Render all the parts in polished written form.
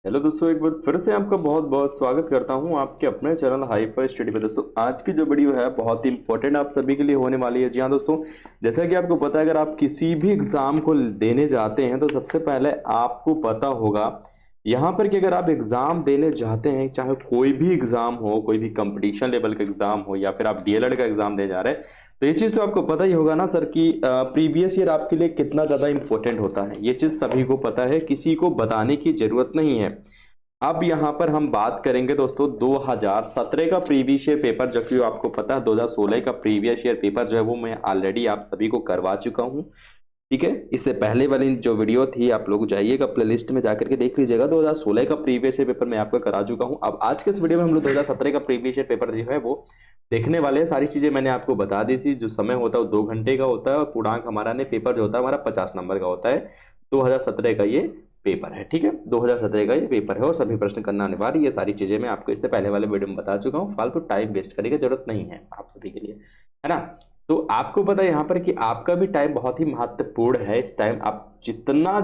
Hello दोस्तों, एक बार फिर से आपका बहुत बहुत स्वागत करता हूं आपके अपने चैनल हाई फाई स्टडी पे। दोस्तों आज की जो वीडियो है बहुत ही इंपॉर्टेंट आप सभी के लिए होने वाली है। जी हाँ दोस्तों, जैसा कि आपको पता है अगर आप किसी भी एग्जाम को देने जाते हैं तो सबसे पहले आपको पता होगा यहाँ पर कि अगर आप एग्जाम देने जाते हैं, चाहे कोई भी एग्जाम हो, कोई भी कंपटीशन लेवल का एग्जाम हो या फिर आप डीएलएड का एग्जाम देने जा रहे हैं, तो ये चीज़ तो आपको पता ही होगा ना सर कि प्रीवियस ईयर आपके लिए कितना ज़्यादा इंपॉर्टेंट होता है। ये चीज़ सभी को पता है, किसी को बताने की जरूरत नहीं है। अब यहाँ पर हम बात करेंगे दोस्तों 2017 का प्रीवियस ईयर पेपर, जो कि आपको पता है 2016 का प्रीवियस ईयर पेपर जो है वो मैं ऑलरेडी आप सभी को करवा चुका हूँ। ठीक है, इससे पहले वाली जो वीडियो थी आप लोग जाइएगा प्लेलिस्ट में जाकर के देख लीजिएगा। 2016 का प्रीवियस ईयर पेपर मैं आपको करा चुका हूँ। अब आज के इस वीडियो में हम लोग 2017 का प्रीवियस ईयर पेपर जो है वो देखने वाले हैं। सारी चीजें मैंने आपको बता दी थी। जो समय होता है वो 2 घंटे का होता है और पूर्णांक हमारा ने पेपर जो होता है हमारा 50 नंबर का होता है। 2017 का ये पेपर है। ठीक है, 2017 का ये पेपर है और सभी प्रश्न करना अनिवार्य। ये सारी चीजें मैं आपको इससे पहले वाले वीडियो में बता चुका हूँ। फालतू टाइम वेस्ट करने की जरूरत नहीं है आप सभी के लिए, है ना। तो आपको पता है यहाँ पर कि आपका भी टाइम बहुत ही महत्वपूर्ण है। इस टाइम आप जितना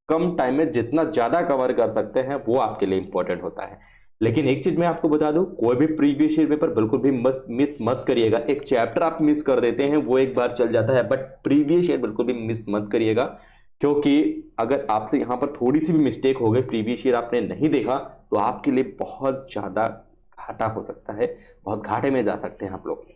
कम टाइम में जितना ज्यादा कवर कर सकते हैं वो आपके लिए इंपॉर्टेंट होता है। लेकिन एक चीज मैं आपको बता दूं, कोई भी प्रीवियस ईयर पेपर बिल्कुल भी मिस मत करिएगा। एक चैप्टर आप मिस कर देते हैं वो एक बार चल जाता है, बट प्रीवियस ईयर बिल्कुल भी मिस मत करिएगा। क्योंकि अगर आपसे यहाँ पर थोड़ी सी भी मिस्टेक हो गई, प्रीवियस ईयर आपने नहीं देखा, तो आपके लिए बहुत ज्यादा घाटा हो सकता है, बहुत घाटे में जा सकते हैं आप लोग।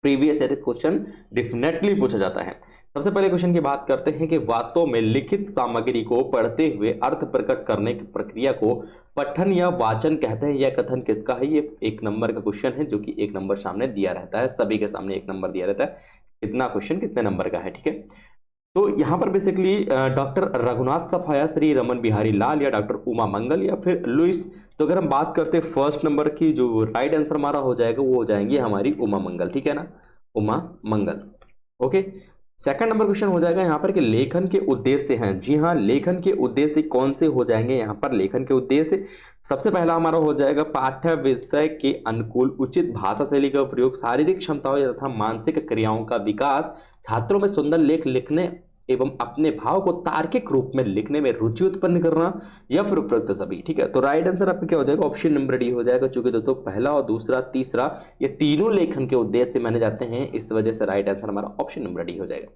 प्रीवियस ईयर क्वेश्चन डेफिनेटली पूछा जाता है। सबसे पहले क्वेश्चन की बात करते हैं कि वास्तव में लिखित सामग्री को पढ़ते हुए अर्थ प्रकट करने की प्रक्रिया को पठन या वाचन कहते हैं। यह कथन किसका है? ये 1 नंबर का क्वेश्चन है, जो कि 1 नंबर सामने दिया रहता है, सभी के सामने 1 नंबर दिया रहता है। कितना क्वेश्चन कितने नंबर का है? ठीक है, तो यहाँ पर बेसिकली डॉक्टर रघुनाथ सफाया, श्री रमन बिहारी लाल या डॉक्टर उमा मंगल या फिर लुइस। तो अगर हम बात करते हैं फर्स्ट नंबर की, जो राइट आंसर हमारा हो जाएगा वो हो जाएंगे हमारी उमा मंगल। ठीक है ना, उमा मंगल। ओके, सेकंड नंबर क्वेश्चन हो जाएगा यहाँ पर कि लेखन के उद्देश्य हैं। जी हाँ, लेखन के उद्देश्य कौन से हो जाएंगे? यहाँ पर लेखन के उद्देश्य सबसे पहला हमारा हो जाएगा पाठ्य विषय के अनुकूल उचित भाषा शैली का प्रयोग, शारीरिक क्षमताओं तथा मानसिक क्रियाओं का विकास, छात्रों में सुंदर लेख लिखने एवं अपने भाव को तार्किक रूप में लिखने में रुचि उत्पन्न करना, या फिर उपरोक्त सभी। ठीक है, तो राइट आंसर आपका क्या हो जाएगा? ऑप्शन नंबर डी हो जाएगा। चूंकि दोस्तों पहला और दूसरा तीसरा ये तीनों लेखन के उद्देश्य माने जाते हैं, इस वजह से राइट आंसर हमारा ऑप्शन नंबर डी हो जाएगा।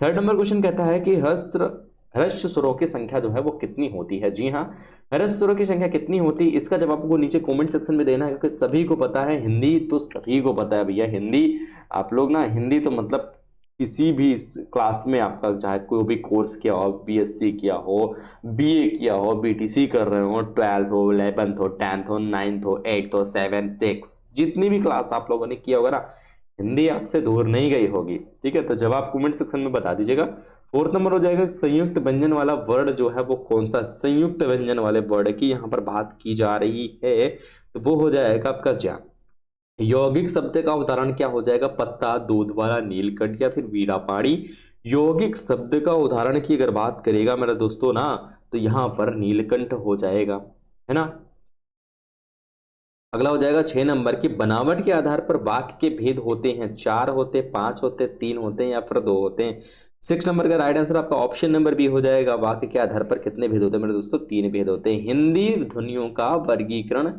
थर्ड नंबर क्वेश्चन कहता है कि ह्रस्व स्वरों की संख्या जो है वो कितनी होती है? जी हाँ, ह्रस्व स्वरों की संख्या कितनी होती है इसका जवाब आपको नीचे कमेंट सेक्शन में देना है, क्योंकि सभी को पता है। हिंदी तो सभी को पता है भैया, हिंदी आप लोग ना, हिंदी तो मतलब किसी भी क्लास में आपका चाहे कोई भी कोर्स किया हो, बीएससी किया हो, बीए किया हो, बीटीसी कर रहे हो, 12th हो, 11th हो, 10th हो, 9th हो, 8th हो, 7th 6, जितनी भी क्लास आप लोगों ने किया होगा ना, हिंदी आपसे दूर नहीं गई होगी। ठीक है, तो जवाब कमेंट सेक्शन में बता दीजिएगा। फोर्थ नंबर हो जाएगा संयुक्त व्यंजन वाला वर्ड जो है वो कौन सा संयुक्त व्यंजन वाले वर्ड की यहाँ पर बात की जा रही है? तो वो हो जाएगा आपका ज्ञान। यौगिक शब्द का उदाहरण क्या हो जाएगा? पत्ता, दूध वाला, नीलकंठ या फिर वीरा पाड़ी। यौगिक शब्द का उदाहरण की अगर बात करेगा मेरे दोस्तों ना, तो यहां पर नीलकंठ हो जाएगा, है ना। अगला हो जाएगा 6 नंबर की बनावट के आधार पर वाक्य के भेद होते हैं। 4 होते, 5 होते, 3 होते हैं या फिर 2 होते हैं। 6 नंबर का राइट आंसर आपका ऑप्शन नंबर बी हो जाएगा। वाक्य के आधार पर कितने भेद होते हैं मेरे दोस्तों? 3 भेद होते हैं। हिंदी ध्वनियों का वर्गीकरण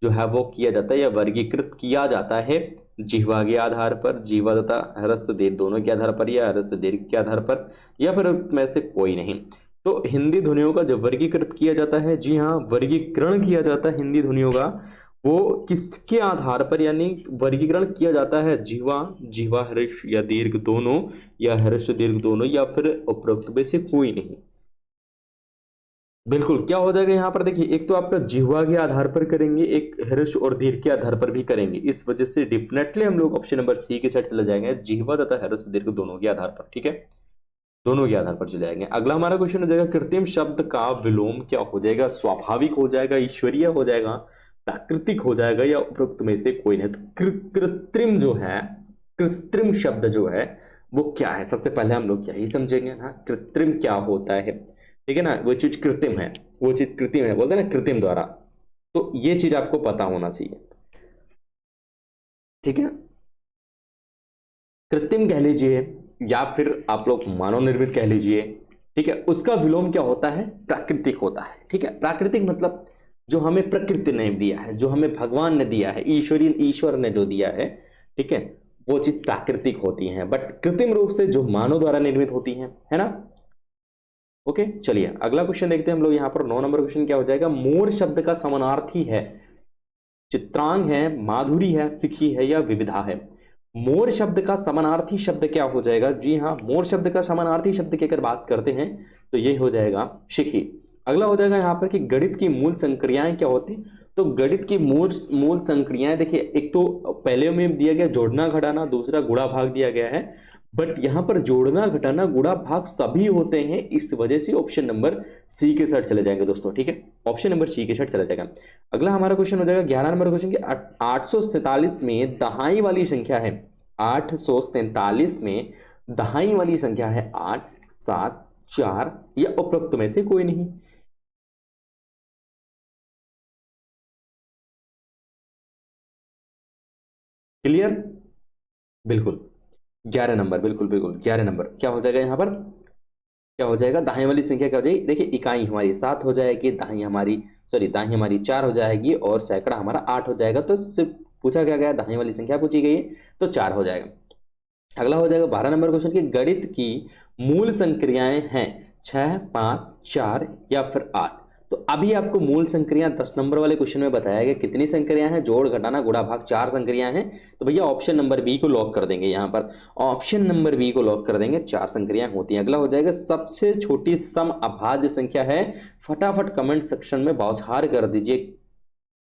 जो है वो किया जाता है या वर्गीकृत किया जाता है जिह्वा के आधार पर, जीवा तथा ह्रस्व दीर्घ दोनों के आधार पर, या ह्रस्व दीर्घ के आधार पर, या फिर में से कोई नहीं। तो हिंदी ध्वनियों का जब वर्गीकृत किया जाता है, जी हाँ वर्गीकरण किया जाता है हिंदी ध्वनियों का, वो किसके आधार पर यानी वर्गीकरण किया जाता है? जीवा, जीवा ह्रस्व या दीर्घ दोनों, या ह्रस्व दीर्घ दोनों, या फिर उपरोक्त में से कोई नहीं। बिल्कुल, क्या हो जाएगा यहाँ पर देखिए, एक तो आपका जिह्वा के आधार पर करेंगे, एक ह्रस्व और दीर्घ के आधार पर भी करेंगे। इस वजह से डेफिनेटली हम लोग ऑप्शन नंबर सी की साइड चले जाएंगे, जिह्वा तथा ह्रस्व दीर्घ दोनों के आधार पर। ठीक है, दोनों के आधार पर चले जाएंगे। अगला हमारा क्वेश्चन हो जाएगा कृत्रिम शब्द का विलोम क्या हो जाएगा? स्वाभाविक हो जाएगा, ईश्वरीय हो जाएगा, प्राकृतिक हो जाएगा, या उपरोक्त में से कोई नहीं। तो कृत्रिम जो है, कृत्रिम शब्द जो है वो क्या है? सबसे पहले हम लोग क्या ही समझेंगे ना, कृत्रिम क्या होता है। ठीक है ना, वो चीज कृत्रिम है, वो चीज कृत्रिम है, बोलते हैं ना कृत्रिम द्वारा। तो ये चीज आपको पता होना चाहिए। ठीक है, कृत्रिम कह लीजिए या फिर आप लोग मानव निर्मित कह लीजिए। ठीक है, उसका विलोम क्या होता है? प्राकृतिक होता है। ठीक है, प्राकृतिक मतलब जो हमें प्रकृति ने दिया है, जो हमें भगवान ने दिया है, ईश्वर ने जो दिया है, ठीक है, वो चीज प्राकृतिक होती है, बट कृत्रिम रूप से जो मानव द्वारा निर्मित होती है ना। ओके, चलिए अगला क्वेश्चन देखते हैं हम लोग। यहाँ पर 9 नंबर क्वेश्चन क्या हो जाएगा? मोर शब्द का समानार्थी है चित्रांग है, माधुरी है, सिखी है या विविधा है? मोर शब्द का समानार्थी शब्द क्या हो जाएगा? जी हाँ, मोर शब्द का समानार्थी शब्द की अगर बात करते हैं तो ये हो जाएगा शिखी। अगला हो जाएगा यहाँ पर कि गणित की मूल संक्रियाएं क्या होती? तो गणित की मूल संक्रियाएं देखिए, एक तो पहले में दिया गया जोड़ना घटाना, दूसरा गुणा भाग दिया गया है, बट यहां पर जोड़ना घटाना गुणा भाग सभी होते हैं, इस वजह से ऑप्शन नंबर सी के साथ चले जाएंगे दोस्तों। ठीक है, ऑप्शन नंबर सी के साथ चला जाएगा। अगला हमारा क्वेश्चन हो जाएगा 11 नंबर क्वेश्चन की 847 में दहाई वाली संख्या है, 847 में दहाई वाली संख्या है 8, 7, 4 या उपरोक्त में से कोई नहीं। क्लियर? बिल्कुल 11 नंबर, बिल्कुल बिल्कुल 11 नंबर क्या हो जाएगा? यहां पर क्या हो जाएगा? दाएं वाली संख्या क्या हो जाएगी? देखिए, इकाई हमारी 7 हो जाएगी, दाएं हमारी 4 हो जाएगी और सैकड़ा हमारा 8 हो जाएगा। तो सिर्फ पूछा क्या गया? दाएं वाली संख्या पूछी गई है, तो 4 हो जाएगा। अगला हो जाएगा 12 नंबर क्वेश्चन की गणित की मूल संक्रियाएं हैं 6, 5, 4 या फिर 8। तो अभी आपको मूल संक्रियां 10 नंबर वाले क्वेश्चन में बताया गया कितनी संक्रियां हैं? जोड़ घटाना गुणा भाग 4 संक्रियां हैं। तो भैया ऑप्शन नंबर बी को लॉक कर देंगे, यहां पर ऑप्शन नंबर बी को लॉक कर देंगे, 4 संक्रियां होती हैं। अगला हो जाएगा सबसे छोटी सम अभाज्य संख्या है। फटाफट कमेंट सेक्शन में बौछार कर दीजिए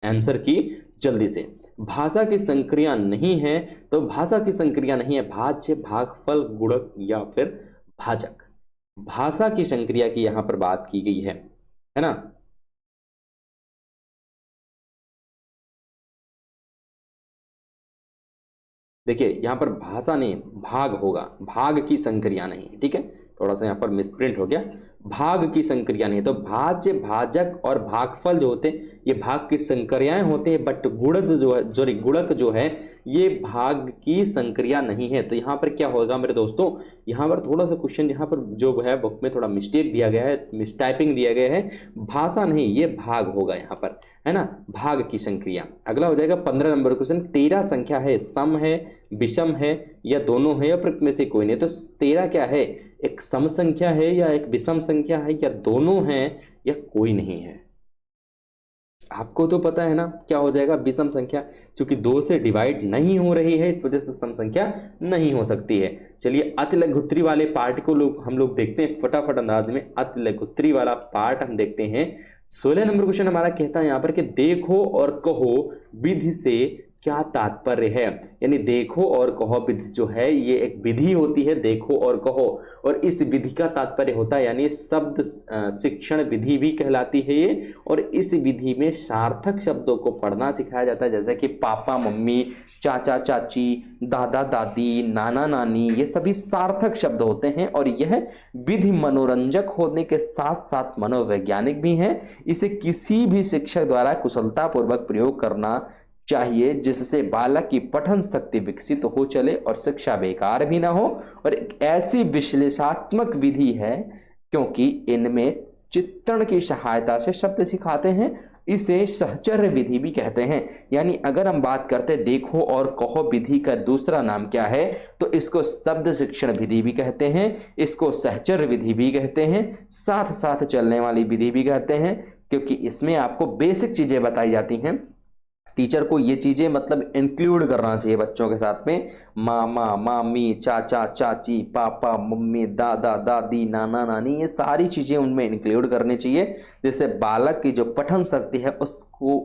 आंसर की जल्दी से। भाषा की संक्रिया नहीं है, तो भाषा की संक्रिया नहीं है भाज्य, भागफल, गुणक या फिर भाजक। भाषा की संक्रिया की यहां पर बात की गई है ना। देखिए यहां पर भाषा नहीं, भाग होगा, भाग की संक्रिया नहीं। ठीक है, थोड़ा सा यहां पर मिसप्रिंट हो गया, भाग की संक्रिया नहीं। तो भाज्य, भाजक और भागफल जो होते हैं ये भाग की संक्रियाएं होते हैं, बट गुणक जो है ये भाग की संक्रिया नहीं है। तो यहाँ पर क्या होगा मेरे दोस्तों? यहाँ पर थोड़ा सा क्वेश्चन यहाँ पर जो है बुक में थोड़ा मिस्टेक दिया गया है, मिसटाइपिंग दिया गया है, भाषा नहीं ये भाग होगा यहाँ पर, है ना, भाग की संक्रिया। अगला हो जाएगा 15 नंबर क्वेश्चन। 13 संख्या है, सम है, विषम है या दोनों है या प्रकृति में से कोई नहीं। तो 13 क्या है? एक सम संख्या है या एक विषम संख्या है या दोनों है या कोई नहीं है? आपको तो पता है ना क्या हो जाएगा? विषम संख्या, क्योंकि 2 से डिवाइड नहीं हो रही है इस वजह से सम संख्या नहीं हो सकती है। चलिए अति लघुत्तरी वाले पार्ट को हम लोग देखते हैं फटाफट अंदाज में। अति लघुत्तरी वाला पार्ट हम देखते हैं। 16 नंबर क्वेश्चन हमारा कहता है यहाँ पर कि देखो और कहो विधि से क्या तात्पर्य है? यानी देखो और कहो विधि जो है ये एक विधि होती है, देखो और कहो, और इस विधि का तात्पर्य होता है यानी शब्द शिक्षण विधि भी कहलाती है ये। और इस विधि में सार्थक शब्दों को पढ़ना सिखाया जाता है, जैसे कि पापा मम्मी, चाचा चाची, दादा दादी, नाना नानी, ये सभी सार्थक शब्द होते हैं। और यह विधि मनोरंजक होने के साथ साथ मनोवैज्ञानिक भी है। इसे किसी भी शिक्षक द्वारा कुशलतापूर्वक प्रयोग करना चाहिए, जिससे बालक की पठन शक्ति विकसित हो चले और शिक्षा बेकार भी ना हो। और एक ऐसी विश्लेषणात्मक विधि है क्योंकि इनमें चित्रण की सहायता से शब्द सिखाते हैं। इसे सहचर्य विधि भी कहते हैं। यानी अगर हम बात करते हैं देखो और कहो विधि का दूसरा नाम क्या है, तो इसको शब्द शिक्षण विधि भी कहते हैं, इसको सहचर्य विधि भी कहते हैं, साथ साथ चलने वाली विधि भी कहते हैं, क्योंकि इसमें आपको बेसिक चीजें बताई जाती हैं। टीचर को ये चीजें मतलब इंक्लूड करना चाहिए बच्चों के साथ में। मामा मामी, चाचा चाची, पापा मम्मी, दादा दादी, नाना नानी, ये सारी चीजें उनमें इंक्लूड करनी चाहिए, जिससे बालक की जो पठन शक्ति है उसको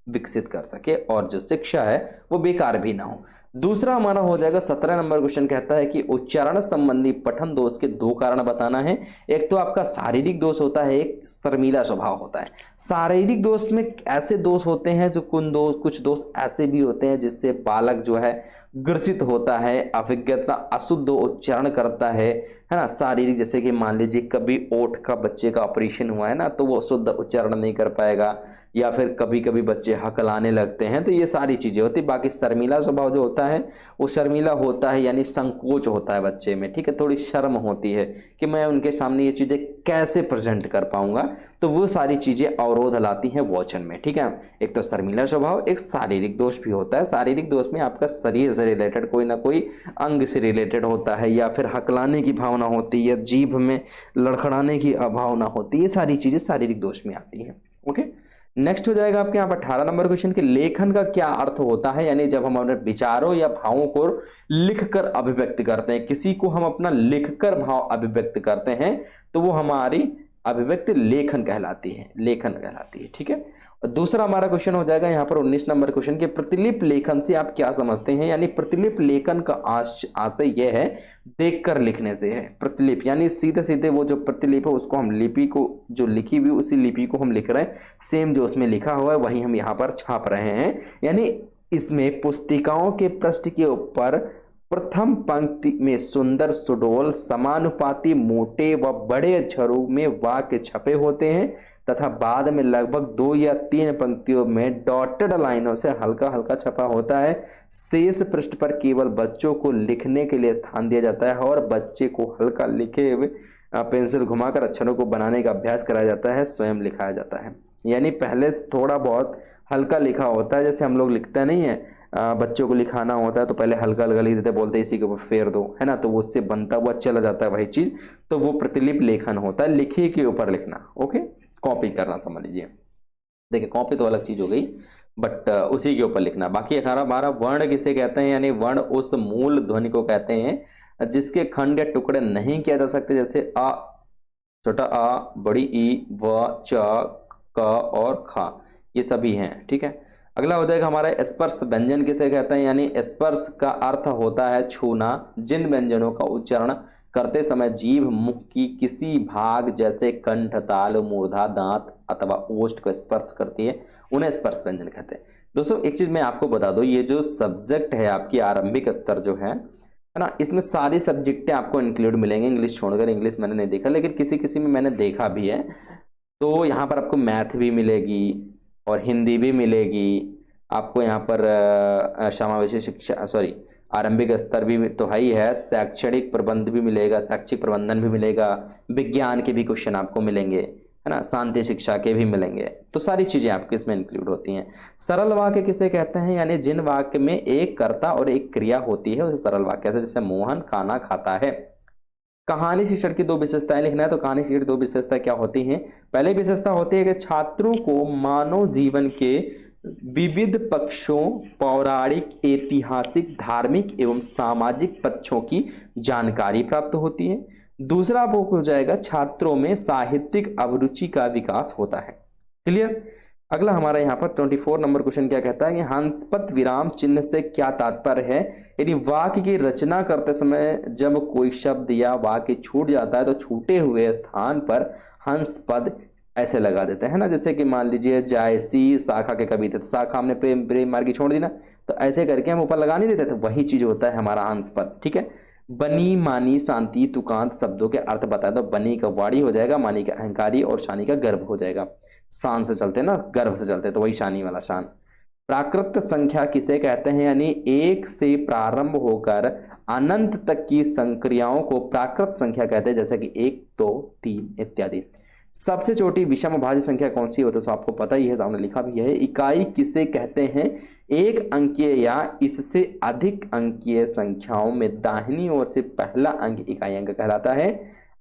विकसित कर सके और जो शिक्षा है वो बेकार भी ना हो। दूसरा हमारा हो जाएगा 17 नंबर क्वेश्चन कहता है कि उच्चारण संबंधी पठन दोष के 2 कारण बताना है। एक तो आपका शारीरिक दोष होता है, एक शर्मीला स्वभाव होता है। शारीरिक दोष में ऐसे दोष होते हैं जो कुछ दोष ऐसे भी होते हैं जिससे बालक जो है ग्रसित होता है, अभिज्ञता अशुद्ध उच्चारण करता है ना। शारीरिक जैसे कि मान लीजिए कभी ओठ का बच्चे का ऑपरेशन हुआ है ना, तो वो शुद्ध उच्चारण नहीं कर पाएगा, या फिर कभी कभी बच्चे हकलाने लगते हैं, तो ये सारी चीजें होती है। बाकी शर्मीला स्वभाव जो होता है वो शर्मीला होता है यानी संकोच होता है बच्चे में, ठीक है, थोड़ी शर्म होती है कि मैं उनके सामने ये चीजें कैसे प्रेजेंट कर पाऊंगा, तो वो सारी चीजें अवरोध लाती हैं वचन में। ठीक है, एक तो शर्मिला स्वभाव, एक शारीरिक दोष भी होता है। शारीरिक दोष में आपका शरीर से रिलेटेड कोई ना कोई अंग से रिलेटेड होता है, या फिर हकलाने की भावना होती है, जीभ में लड़खड़ाने की भावना होती है, ये सारी चीजें शारीरिक दोष में आती हैं। ओके, नेक्स्ट हो जाएगा आपके यहाँ पर 18 नंबर क्वेश्चन के लेखन का क्या अर्थ होता है, यानी जब हम अपने विचारों या भावों को लिखकर अभिव्यक्त करते हैं, किसी को हम अपना लिखकर भाव अभिव्यक्त करते हैं, तो वो हमारी अभिव्यक्ति लेखन कहलाती है, लेखन कहलाती है। ठीक है, और दूसरा हमारा क्वेश्चन हो जाएगा यहाँ पर 19 नंबर क्वेश्चन के प्रतिलिपि लेखन से आप क्या समझते हैं, यानी प्रतिलिपि लेखन का आशय यह है देखकर लिखने से है। प्रतिलिपि यानी सीधे सीधे वो जो प्रतिलिपि है उसको हम लिपि को, जो लिखी हुई उसी लिपि को हम लिख रहे हैं, सेम जो उसमें लिखा हुआ है वही हम यहाँ पर छाप रहे हैं। यानी इसमें पुस्तिकाओं के पृष्ठ के ऊपर प्रथम पंक्ति में सुंदर सुडोल समानुपाती मोटे व बड़े अक्षरों में वाक्य छपे होते हैं, तथा बाद में लगभग 2 या 3 पंक्तियों में डॉटेड लाइनों से हल्का हल्का छपा होता है। शेष पृष्ठ पर केवल बच्चों को लिखने के लिए स्थान दिया जाता है और बच्चे को हल्का लिखे हुए पेंसिल घुमाकर अक्षरों को बनाने का अभ्यास कराया जाता है, स्वयं लिखाया जाता है। यानी पहले थोड़ा बहुत हल्का लिखा होता है, जैसे हम लोग लिखते नहीं है, बच्चों को लिखाना होता है तो पहले हल्का हल्का लिख देते, बोलते इसी के ऊपर फेर दो, है ना, तो वो उससे बनता हुआ चला जाता है वही चीज, तो वो प्रतिलिपि लेखन होता है, लिखी के ऊपर लिखना। ओके, कॉपी करना समझ लीजिए। देखिए कॉपी तो अलग चीज हो गई, बट उसी के ऊपर लिखना। बाकी 11-12 वर्ण किसे कहते हैं, यानी वर्ण उस मूल ध्वनि को कहते हैं जिसके खंड या टुकड़े नहीं किया जा सकते, जैसे अ, छोटा अ, बड़ी ई, व, च, क और ख, ये सभी हैं। ठीक है, अगला हो जाएगा हमारा स्पर्श व्यंजन किसे कहते हैं, यानी स्पर्श का अर्थ होता है छूना। जिन व्यंजनों का उच्चारण करते समय जीभ मुख की किसी भाग जैसे कंठ, ताल, मूर्धा, दांत अथवा ओष्ठ को स्पर्श करती है, उन्हें स्पर्श व्यंजन कहते हैं। दोस्तों एक चीज मैं आपको बता दूं, ये जो सब्जेक्ट है आपकी आरंभिक स्तर जो है ना, इसमें सारी सब्जेक्टें आपको इंक्लूड मिलेंगे, इंग्लिश छोड़कर। इंग्लिश मैंने नहीं देखा, लेकिन किसी किसी में मैंने देखा भी है। तो यहाँ पर आपको मैथ भी मिलेगी और हिंदी भी मिलेगी, आपको यहाँ पर समावेशी शिक्षा, सॉरी आरंभिक स्तर भी तो है ही है, शैक्षणिक प्रबंध भी मिलेगा, शैक्षिक प्रबंधन भी मिलेगा, विज्ञान के भी क्वेश्चन आपको मिलेंगे, है ना, शांति शिक्षा के भी मिलेंगे। तो सारी चीजें आपके इसमें इंक्लूड होती हैं। सरल वाक्य किसे कहते हैं, यानी जिन वाक्य में एक कर्ता और एक क्रिया होती है उसे सरल वाक्य, जैसे मोहन खाना खाता है। कहानी शिक्षण की 2 विशेषताएं लिखना है, तो कहानी शिक्षण की 2 विशेषताएं क्या होती हैं। पहली विशेषता होती है कि छात्रों को मानव जीवन के विविध पक्षों, पौराणिक, ऐतिहासिक, धार्मिक एवं सामाजिक पक्षों की जानकारी प्राप्त होती है। दूसरा वो हो जाएगा छात्रों में साहित्यिक अभिरुचि का विकास होता है। क्लियर। अगला हमारा यहाँ पर 24 नंबर क्वेश्चन क्या कहता है कि हंसपद विराम चिन्ह से क्या तात्पर्य है, यदि वाक्य की रचना करते समय जब कोई शब्द या वाक्य छूट जाता है तो छूटे हुए स्थान पर हंसपद ऐसे लगा देते हैं ना, जैसे कि मान लीजिए जायसी शाखा के कवि थे, तो शाखा हमने प्रेम प्रेम मार्गी छोड़ दी ना, तो ऐसे करके हम ऊपर लगा नहीं देते, तो वही चीज होता है हमारा हंसपद। ठीक है, बनी, मानी, शांति, तुकांत शब्दों के अर्थ बताए, तो बनी का वाणी हो जाएगा, मानी का अहंकारी और शानी का गर्भ हो जाएगा। शान से चलते ना, गर्भ से चलते, तो वही शानी वाला शान। प्राकृत संख्या किसे कहते हैं, यानी 1 से प्रारंभ होकर अनंत तक की संक्रियाओं को प्राकृत संख्या कहते हैं, जैसे कि 1, 2, 3 इत्यादि। सबसे छोटी विषम भाज्य संख्या कौन सी होती है, तो आपको पता ही है, सामने लिखा भी है। इकाई किसे कहते हैं, 1 अंकीय या इससे अधिक अंकीय संख्याओं में दाहिनी ओर से पहला अंक इकाई अंक कहलाता है।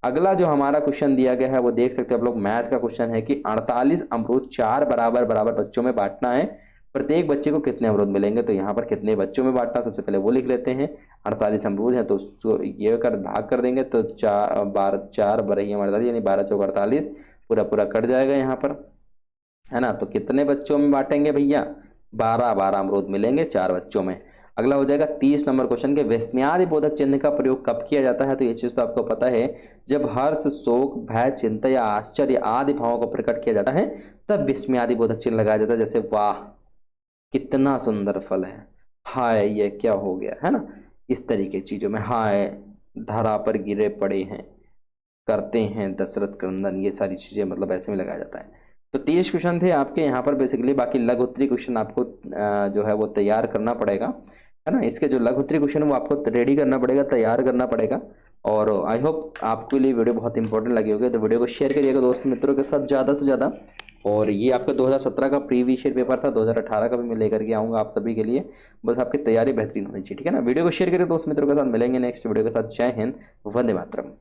अगला जो हमारा क्वेश्चन दिया गया है वो देख सकते हैं आप लोग, मैथ का क्वेश्चन है कि 48 अमरूद 4 बराबर बराबर बच्चों में बांटना है, प्रत्येक बच्चे को कितने अमरूद मिलेंगे, तो यहाँ पर कितने बच्चों में बांटना, सबसे पहले वो लिख लेते हैं। 48 अमरूद है तो उसको ये कर भाग कर देंगे, तो 4 बरही 48, यानी 12 चौक 48, पूरा पूरा कट जाएगा यहाँ पर, है ना। तो कितने बच्चों में बांटेंगे भैया, 12 अमरूद मिलेंगे 4 बच्चों में। अगला हो जाएगा 30 नंबर क्वेश्चन के विस्मयादि बोधक चिन्ह का प्रयोग कब किया जाता है, तो ये चीज तो आपको पता है, जब हर्ष, शोक, भय, चिंता या आश्चर्य आदि भावों को प्रकट किया जाता है तब विस्मयादि बोधक चिन्ह लगाया जाता है, जैसे वाह कितना सुंदर फल है, हाय ये क्या हो गया, है ना, इस तरीके की चीजों में। हाय धरा पर गिरे पड़े हैं, करते हैं दशरथ क्रंदन, ये सारी चीजें मतलब ऐसे में लगाया जाता है। तो 30 क्वेश्चन थे आपके यहाँ पर बेसिकली। बाकी लघु उत्तरी क्वेश्चन आपको जो है वो तैयार करना पड़ेगा, है ना। इसके जो लघु उत्तरी क्वेश्चन वो आपको रेडी करना पड़ेगा, तैयार करना पड़ेगा, और आई होप आपके लिए वीडियो बहुत इंपॉर्टेंट लगी होगी, तो वीडियो को शेयर करिएगा दोस्त मित्रों के साथ ज़्यादा से ज़्यादा। और ये आपका 2017 का प्रीवियस ईयर पेपर था, 2018 का भी मैं लेकर के आऊँगा आप सभी के लिए, बस आपकी तैयारी बेहतरीन होनी चाहिए, ठीक है ना। वीडियो को शेयर करिए दोस्त मित्रों के साथ, मिलेंगे नेक्स्ट वीडियो के साथ। जय हिंद, वंदे मातरम।